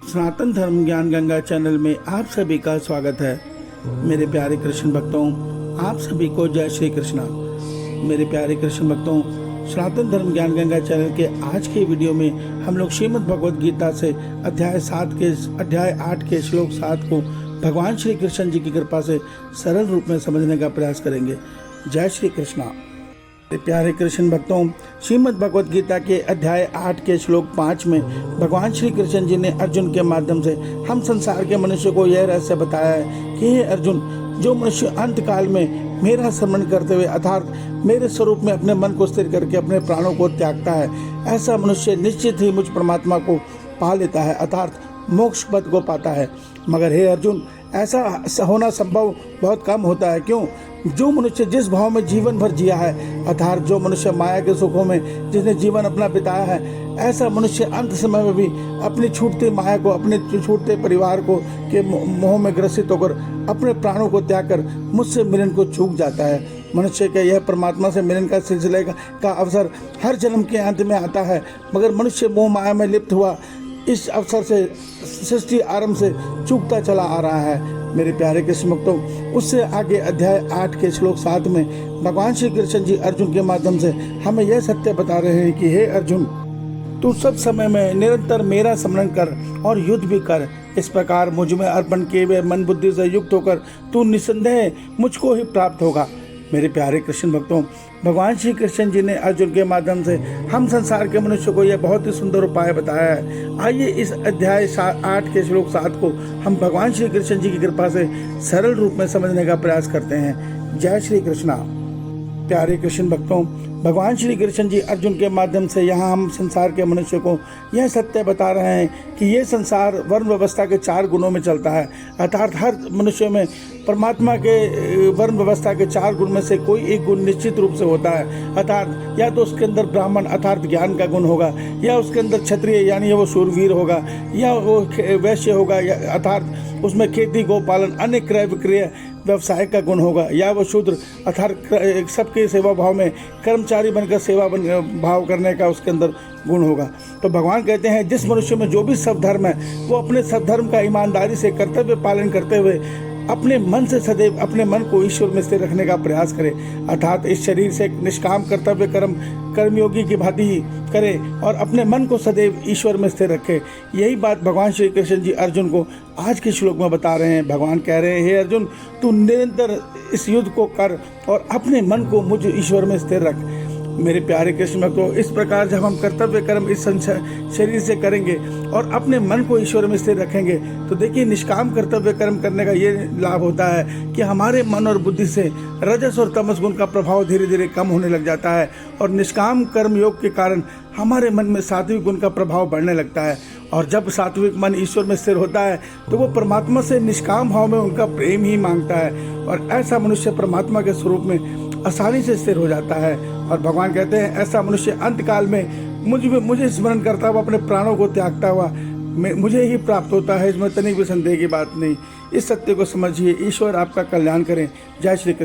सनातन धर्म ज्ञान गंगा चैनल में आप सभी का स्वागत है। मेरे प्यारे कृष्ण भक्तों, आप सभी को जय श्री कृष्णा। मेरे प्यारे कृष्ण भक्तों, सनातन धर्म ज्ञान गंगा चैनल के आज के वीडियो में हम लोग श्रीमद् भगवद गीता से अध्याय 8 के श्लोक 7 को भगवान श्री कृष्ण जी की कृपा से सरल रूप में समझने का प्रयास करेंगे। जय श्री कृष्णा। प्यारे कृष्ण भक्तों, श्रीमद् भगवद गीता के अध्याय 8 के श्लोक 5 में भगवान श्री कृष्ण जी ने अर्जुन के माध्यम से हम संसार के मनुष्य को यह रहस्य बताया है कि हे अर्जुन, जो मनुष्य अंत काल में मेरा स्मरण करते हुए अर्थात मेरे स्वरूप में अपने मन को स्थिर करके अपने प्राणों को त्यागता है, ऐसा मनुष्य निश्चित ही मुझ परमात्मा को पा लेता है अर्थात मोक्ष पद को पाता है। मगर हे अर्जुन, ऐसा होना संभव बहुत कम होता है। क्यों? जो मनुष्य जिस भाव में जीवन भर जिया है अर्थात जो मनुष्य माया के सुखों में जिसने जीवन अपना बिताया है, ऐसा मनुष्य अंत समय में भी अपनी छूटती माया को, अपने छूटते परिवार को के मोह में ग्रसित होकर अपने प्राणों को त्याग कर मुझसे मिलन को चूक जाता है। मनुष्य के यह परमात्मा से मिलन का सिलसिले का अवसर हर जन्म के अंत में आता है, मगर मनुष्य मोह माया में लिप्त हुआ इस अवसर से सृष्टि आरंभ से चूकता चला आ रहा है। मेरे प्यारे कृष्ण भक्तों, उससे आगे अध्याय 8 के श्लोक 7 में भगवान श्री कृष्ण जी अर्जुन के माध्यम से हमें यह सत्य बता रहे हैं कि हे अर्जुन, तू सब समय में निरंतर मेरा स्मरण कर और युद्ध भी कर। इस प्रकार मुझ में अर्पण किए हुए मन बुद्धि से युक्त होकर तू निसंदेह मुझको ही प्राप्त होगा। मेरे प्यारे कृष्ण भक्तों, भगवान श्री कृष्ण जी ने अर्जुन के माध्यम से हम संसार के मनुष्य को यह बहुत ही सुंदर उपाय बताया है। आइए इस अध्याय 8 के श्लोक 7 को हम भगवान श्री कृष्ण जी की कृपा से सरल रूप में समझने का प्रयास करते हैं। जय श्री कृष्णा। प्यारे कृष्ण भक्तों, भगवान श्री कृष्ण जी अर्जुन के माध्यम से यहाँ हम संसार के मनुष्य को यह सत्य बता रहे हैं कि ये संसार वर्ण व्यवस्था के 4 गुणों में चलता है अर्थात हर मनुष्य में परमात्मा के वर्ण व्यवस्था के 4 गुण में से कोई एक गुण निश्चित रूप से होता है अर्थात या तो उसके अंदर ब्राह्मण अर्थात ज्ञान का गुण होगा, या उसके अंदर क्षत्रिय यानी वो शूरवीर होगा, या वो वैश्य होगा अर्थात उसमें खेती गोपालन अन्य क्रय विक्रय व्यवसाय का गुण होगा, या वो शूद्र अर्थात सबके सेवा भाव में कर्मचारी बनकर सेवा भाव करने का उसके अंदर गुण होगा। तो भगवान कहते हैं जिस मनुष्य में जो भी सब धर्म है वो अपने सब धर्म का ईमानदारी से कर्तव्य पालन करते हुए अपने मन से सदैव अपने मन को ईश्वर में स्थिर रखने का प्रयास करे अर्थात इस शरीर से निष्काम कर्तव्य कर्मयोगी की भांति ही करे और अपने मन को सदैव ईश्वर में स्थिर रखे। यही बात भगवान श्री कृष्ण जी अर्जुन को आज के श्लोक में बता रहे हैं। भगवान कह रहे हैं, हे अर्जुन, तू निरंतर इस युद्ध को कर और अपने मन को मुझ ईश्वर में स्थिर रख। मेरे प्यारे कृष्ण भक्तों, इस प्रकार जब हम कर्तव्य कर्म इस शरीर से करेंगे और अपने मन को ईश्वर में स्थिर रखेंगे तो देखिए निष्काम कर्तव्य कर्म करने का ये लाभ होता है कि हमारे मन और बुद्धि से रजस और तमस गुण का प्रभाव धीरे धीरे कम होने लग जाता है और निष्काम कर्म योग के कारण हमारे मन में सात्विक गुण का प्रभाव बढ़ने लगता है। और जब सात्विक मन ईश्वर में स्थिर होता है तो वो परमात्मा से निष्काम भाव में उनका प्रेम ही मांगता है और ऐसा मनुष्य परमात्मा के स्वरूप में आसानी से स्थिर हो जाता है। और भगवान कहते हैं ऐसा मनुष्य अंत काल में मुझे स्मरण करता हुआ अपने प्राणों को त्यागता हुआ मुझे ही प्राप्त होता है। इसमें तनिक भी संदेह की बात नहीं। इस सत्य को समझिए। ईश्वर आपका कल्याण करें। जय श्री कृष्ण।